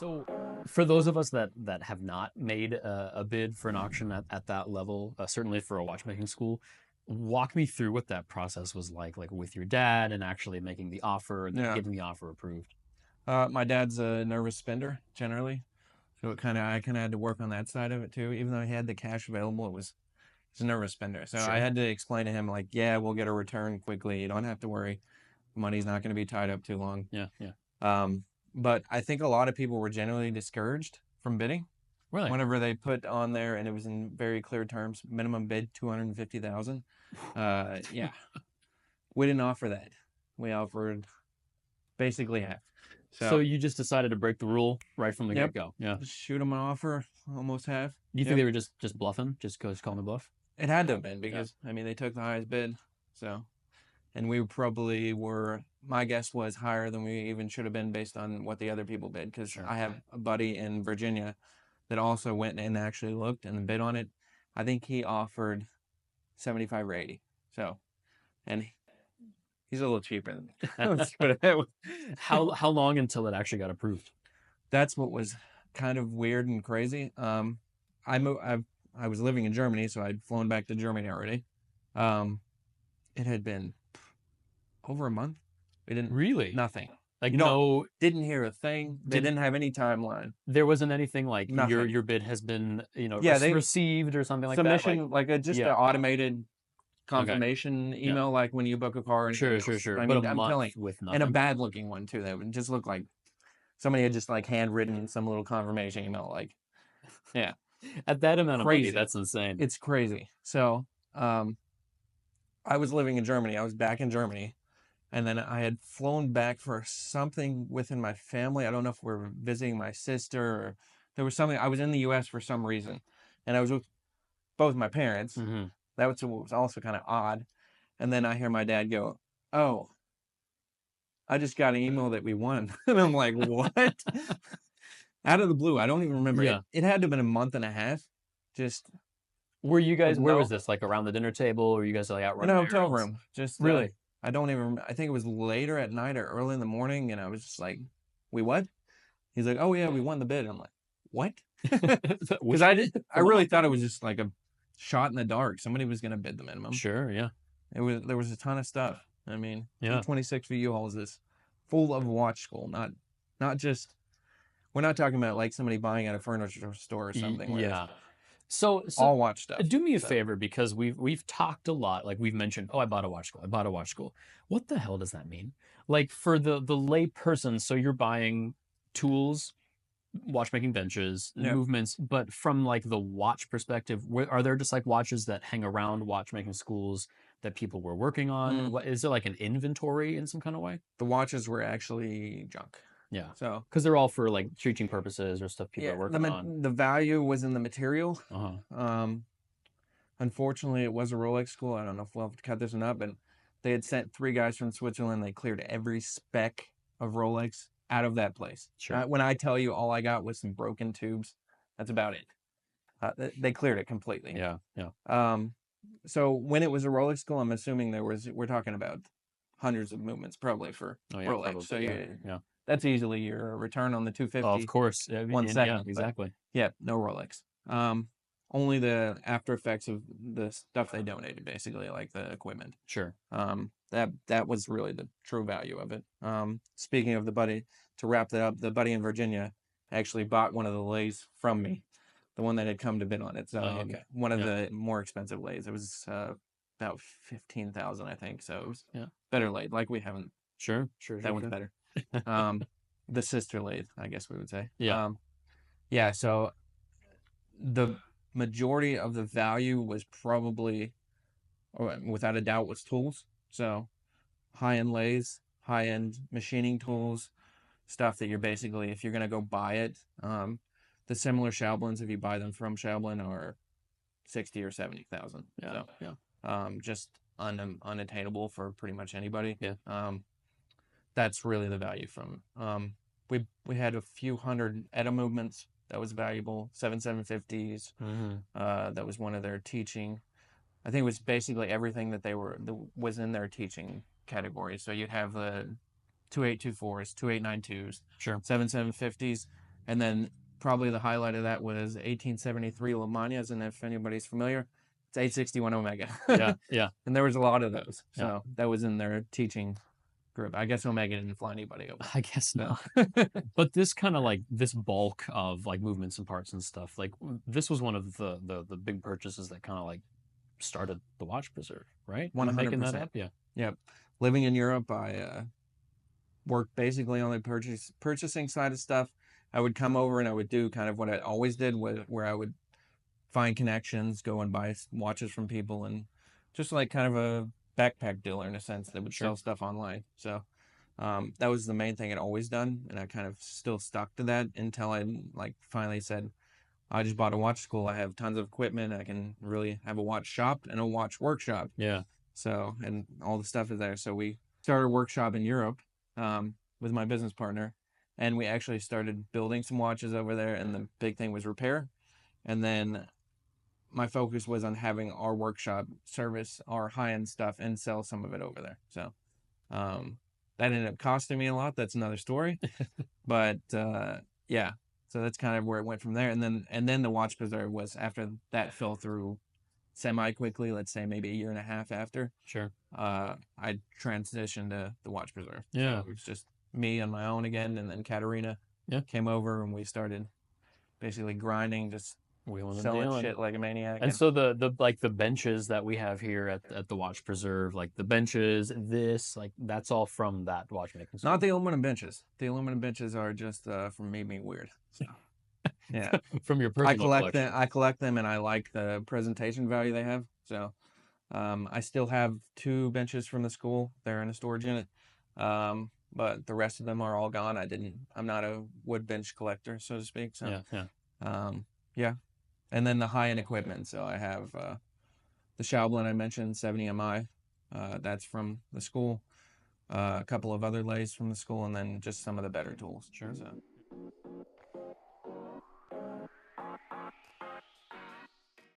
So, for those of us that have not made a bid for an auction at that level, certainly for a watchmaking school, walk me through what that process was like with your dad and actually making the offer and then Yeah. getting the offer approved. My dad's a nervous spender generally, so I kind of had to work on that side of it too. Even though he had the cash available, he's a nervous spender. So I Sure. had to explain to him like, yeah, we'll get a return quickly. You don't have to worry. Money's not going to be tied up too long. Yeah, yeah. Um, but I think a lot of people were genuinely discouraged from bidding Really? whenever they put on there, and it was in very clear terms, minimum bid 250,000. Yeah, we didn't offer that. We offered basically half. So So, you just decided to break the rule right from the yep, get-go. Yeah. just shoot them an offer, almost half. Do you think Yep, they were just bluffing, just calling a bluff? it had to have been Yeah. because I mean they took the highest bid. So, and we probably were. My guess was higher than we even should have been based on what the other people bid. Because Sure. I have a buddy in Virginia that also went and actually looked and bid on it. I think he offered 75 or 80. So, and he's a little cheaper than me. Let's put it that way. How long until it actually got approved? That's what was kind of weird and crazy. I was living in Germany, so I'd flown back to Germany already. Um, it had been over a month. We didn't Really? nothing. Like You know, no, didn't hear a thing. They didn't didn't have any timeline. there wasn't anything like Nothing. your bid has been Yeah, received or something like that. submission like a just an Yeah. automated Okay. confirmation Yeah. email like when you book a car or anything Sure. else. Sure. I But a mean, I'm month telling, with and a nothing. bad looking one too. That would just look like somebody had just like handwritten some little confirmation email. Like, yeah, At that amount of money, crazy. that's insane. It's crazy. So, I was living in Germany. I was back in Germany, and then I had flown back for something within my family. I don't know if we're visiting my sister or there was something. I was in the U.S. for some reason, and I was with both my parents. Hmm. That was also kind of odd. And then I hear my dad go, "Oh, I just got an email that we won," and I'm like, "What?" Out of the blue. I don't even remember it. Yeah. It had to have been a month and a half. Just Were you with guys? Where was no this? Like around the dinner table, or were you guys like out in a running hotel errands? room. Just Really? I don't even. I think it was later at night or early in the morning, and I was just like, "We what?" He's like, "Oh yeah, we won the bid." I'm like, "What?" Because Which one? I really thought it was just like a shot in the dark. Somebody was gonna bid the minimum. Sure. Yeah. There was a ton of stuff. I mean, Yeah. 26 for U-Hauls is full of watch school, not just. We're not talking about like somebody buying at a furniture store or something. Where Yeah. So all watch stuff. do me a So favor because we've talked a lot. Like we've mentioned, oh, I bought a watch school. I bought a watch school. What the hell does that mean? Like for the lay person, so you're buying tools, watchmaking benches, yeah. movements, but from like the watch perspective, are there just like watches that hang around watchmaking schools that people were working on? What is there like an inventory in some kind of way? The watches were actually junk. Yeah. So Because they're all for like teaching purposes or stuff people yeah, are working on. the value was in the material. Uh-huh. Unfortunately, it was a Rolex school. I don't know if we'll have to cut this or not, but they had sent 3 guys from Switzerland. They cleared every spec of Rolex out of that place. Sure. When I tell you all I got was some broken tubes, that's about it. They cleared it completely. Yeah. Yeah. So when it was a Rolex school, I'm assuming we're talking about hundreds of movements probably for Oh yeah. Rolex. Probably. So Yeah. Yeah. that's easily your return on the Oh, 250. of course. Yeah, 1 second. yeah, But exactly. yeah, no Rolex. Only the after effects of the stuff they donated, basically, like the equipment. Sure. That was really the true value of it. Speaking of the buddy, to wrap that up, the buddy in Virginia actually bought one of the lays from me, the one that had come to bid on it. So Okay. one of Yeah. the more expensive lays. It was about 15,000, I think. So it was Yeah. better laid. Like we haven't. Sure. Sure. That one's better. The sister lathe, I guess we would say. Yeah. Yeah. So the majority of the value was probably, or without a doubt, was tools. So high-end lathes, high-end machining tools, stuff that you're basically, if you're gonna go buy it, the similar Shaoblins, if you buy them from Shaoblin, are 60 or 70,000. Yeah. So, Yeah. just unattainable for pretty much anybody. Yeah. That's really the value from. We had a few hundred ETA movements that was valuable. 750s. Mm-hmm. That was one of their teaching. I think it was basically everything that was in their teaching category. So you'd have the 2824s, 2892s, Sure. 750s. And then probably the highlight of that was 1873 Lamagnas, and if anybody's familiar, it's 861 Omega. Yeah, yeah, And there was a lot of those. yeah. So that was in their teaching group. I guess Omega didn't fly anybody over. I guess So not. But this kind of like this bulk of like movements and parts and stuff, like this was one of the big purchases that kind of like started the watch preserve, right? Am I making that 100%. up? Yeah. Yep. Living in Europe, I worked basically on the purchasing side of stuff. I would come over and I would do kind of what I always did, where I would find connections, go and buy watches from people, and just like kind of a backpack dealer in a sense that would Sure. sell stuff online. So that was the main thing I'd always done, and I kind of still stuck to that until I like finally said, I just bought a watch school. I have tons of equipment. I can really have a watch shop and a watch workshop. Yeah. So, and all the stuff is there. So we started a workshop in Europe with my business partner, and we actually started building some watches over there. And the big thing was repair. And then my focus was on having our workshop service our high-end stuff and sell some of it over there. So that ended up costing me a lot. That's another story. But yeah, so that's kind of where it went from there. And then the watch preserve was after that fell through semi quickly, let's say maybe a year and a half after. Sure. I transitioned to the watch preserve. Yeah. So it was just me on my own again, and then Katerina Yeah. came over and we started basically grinding, just Wheeling and selling dealing. shit like a maniac. And so the like the benches that we have here at the watch preserve, like the benches, this like that's all from that watchmaking school. Not the aluminum benches. The aluminum benches are just from me being weird. So yeah, from your personal collection. I collect them, and I like the presentation value they have. So I still have 2 benches from the school. They're in a storage unit. But the rest of them are all gone. I'm not a wood bench collector, so to speak. So Yeah, yeah. yeah. And then the high-end equipment. So I have the Schaublin I mentioned, 70 MI. That's from the school. A couple of other lathes from the school, and then just some of the better tools. Sure. So